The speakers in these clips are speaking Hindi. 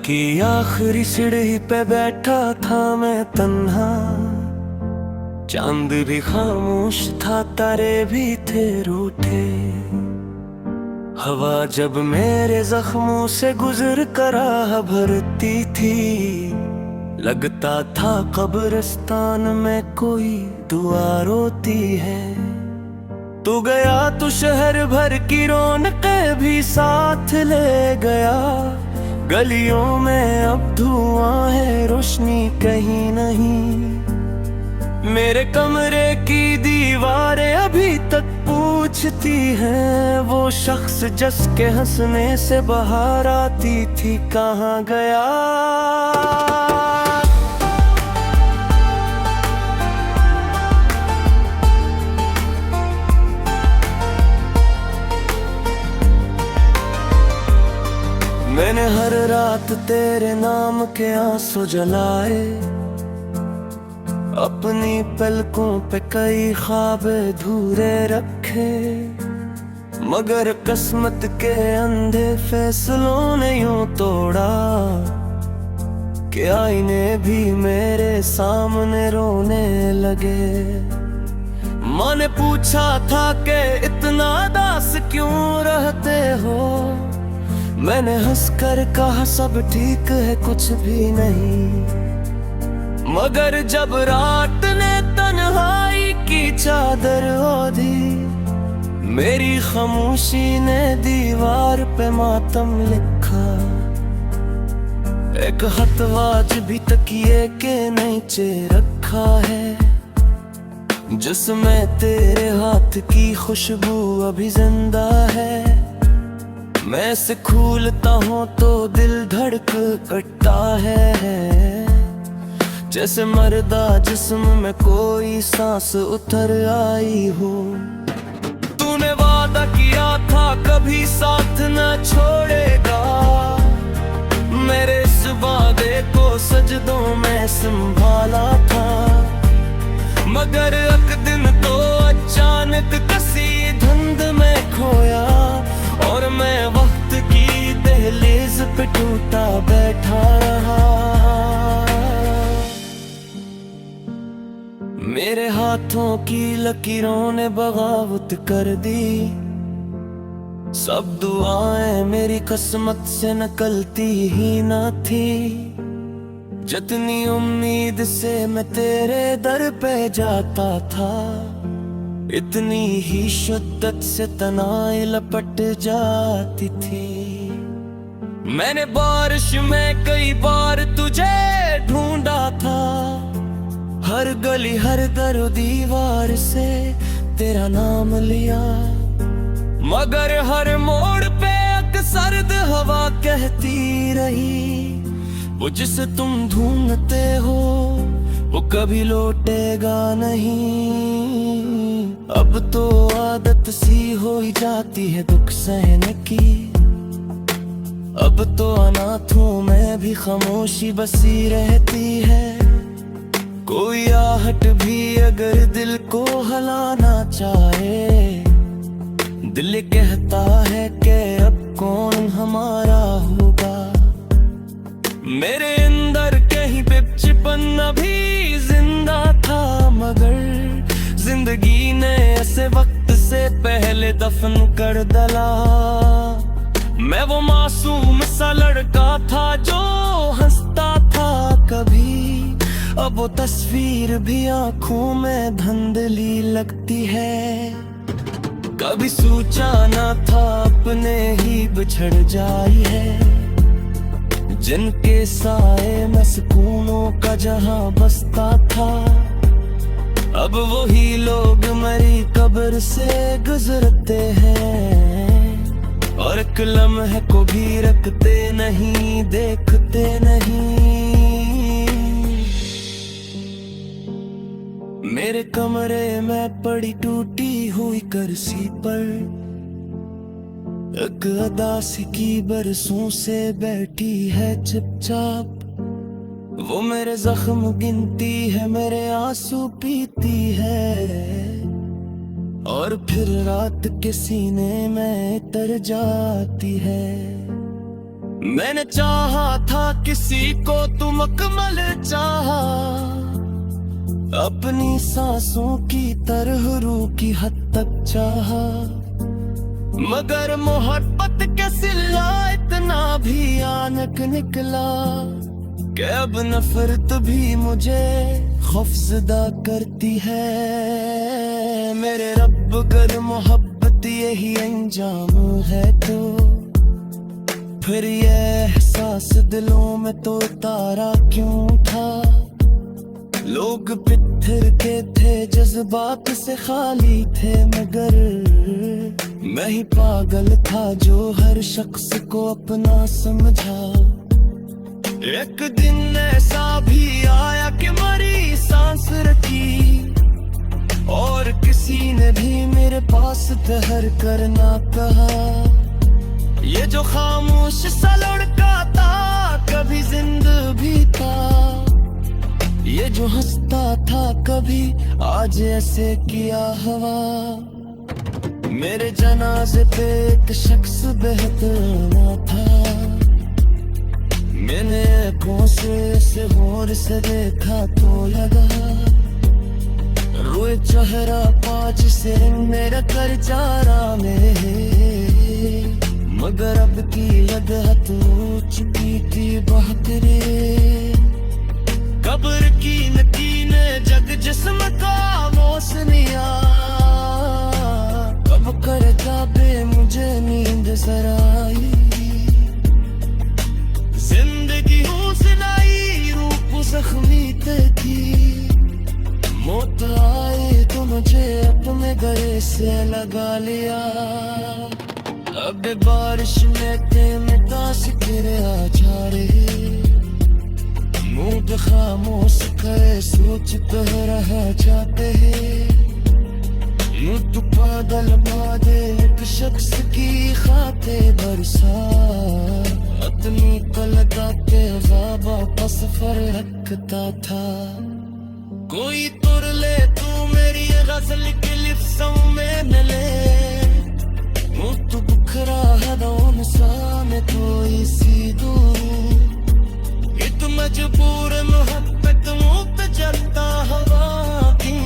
की आखिरी सीढ़ी पे बैठा था मैं तन्हा। चांद भी खामोश था, तारे भी थे रूठे। हवा जब मेरे जख्मों से गुजर कर राह भरती थी, लगता था कब्रिस्तान में कोई दुआ रोती है। तू गया तो शहर भर की रौनकें भी साथ ले गया। गलियों में अब धुआं है, रोशनी कहीं नहीं। मेरे कमरे की दीवारें अभी तक पूछती हैं, वो शख्स जिसके हंसने से बाहर आती थी कहाँ गया। मैंने हर रात तेरे नाम के आंसू जलाए, अपनी पलकों पे कई ख्वाब अधूरे रखे। मगर किस्मत के अंधे फैसलों ने यूं तोड़ा कि आईने भी मेरे सामने रोने लगे। माँ ने पूछा था कि इतना दास क्यों रहते हो। मैंने हंसकर कहा सब ठीक है, कुछ भी नहीं। मगर जब रात ने तन्हाई की चादर ओढ़ी, मेरी खामोशी ने दीवार पे मातम लिखा। एक खत आज भी तकिए के नीचे रखा है, जिसमें तेरे हाथ की खुशबू अभी जिंदा है। मैं इसे खोलता हूँ तो दिल धड़क कटता है, जैसे मर्दा जिस्म में कोई सांस उतर आई हो। तूने वादा किया था कभी साथ न छोड़ेगा, मेरे इस वादे को सजदों में संभाला था। मगर एक दिन तो अचानक किसी धुंध में खोया, और मैं वक्त की दहलीज पे टूटा बैठा रहा। मेरे हाथों की लकीरों ने बगावत कर दी, सब दुआएं मेरी किस्मत से निकलती ही न थी। जितनी उम्मीद से मैं तेरे दर पे जाता था, इतनी ही शिद्दत से तनाई लपट जाती थी। मैंने बारिश में कई बार तुझे ढूंढा था, हर गली हर दर दीवार से तेरा नाम लिया। मगर हर मोड़ पे एक सर्द हवा कहती रही, वो जिसे तुम ढूंढते हो वो कभी लौटेगा नहीं। अब तो आदत सी हो ही जाती है दुख सहने की, अब तो अनाथों में भी खामोशी बसी रहती है। कोई आहट भी अगर दिल को हिलाना चाहे, दिल कहता है कि अब कौन हमारा होगा। मेरे अंदर कहीं पे चिपन अभी जिंदा था, मगर जिंदगी ने ऐसे वक्त से पहले दफन कर डाला। मैं वो मासूम सा लड़का था जो हंसता था कभी, अब वो तस्वीर भी आंखों में धुंधली लगती है। कभी सोचा ना था अपने ही बिछड़ जाई है, जिनके साए में सुकूनों का जहां बसता था। अब वही लोग मेरी कब्र से गुजरते हैं, और एक लम्हे को भी रखते नहीं, देखते नहीं। मेरे कमरे में पड़ी टूटी हुई कुर्सी पर एक अदासी की बरसों से बैठी है चुपचाप। वो मेरे जख्म गिनती है, मेरे आंसू पीती है, और फिर रात के सीने में तर जाती है। मैंने चाहा था किसी को तू मुकम्मल चाहा, अपनी सांसों की तरह रूह की हद तक चाहा, मगर मोहब्बत के सिला इतना भी आनक निकला कि अब नफरत भी मुझे खौफजदा करती है। मेरे रब कर मोहब्बत यही अंजाम है तो फिर ये एहसास दिलों में तो तारा क्यों था। लोग पित्थर के थे, जज्बात से खाली थे, मगर मैं ही पागल था जो हर शख्स को अपना समझा। एक दिन ऐसा भी आया कि मरी सांस रखी और किसी ने भी मेरे पास ठहर कर ना कहा। ये जो खामोश सा लड़का था कभी जिंदा भी था, ये जो हंसता था कभी आज ऐसे किया हवा। मेरे जनाजे पे एक शख्स बेहतरीन था, मैंने आँखों से गौर से देखा तो लगा रोए चेहरा पाँच से मेरा कर जा रहा में, मगर अब की लदहत हो चुकी थी बहतरे। कब्र की नकीने जग जिस्म का मौसमिया, कब कर जाबे मुझे नींद सराई। जिंदगी हूँ सुनाई रूप जख्मी थी, मौत आए तो मुझे अपने गले से लगा लिया। अब बारिश में ते में दास गिरे आ जा रहे, मुँह पे खामोश करे सोच तो रह जाते हैं। यूं तो पागल बादे एक शख्स की खाते बरसा, अपनी को लगा के ग़ाबा का सफर रखता था। कोई तुर ले तू मेरी गजल के लिफ्ज़ों में न ले, मुँह तो बुखरा है दोन सामने कोई सी दूर। इत मजबूर मोहब्बत मुँह पे जलता हवा की,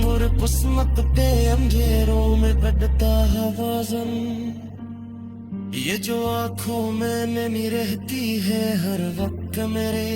और किस्मत पे अंधेरों में बढ़ता है वज़न। ये जो आँखों में नमी रहती है हर वक्त मेरे,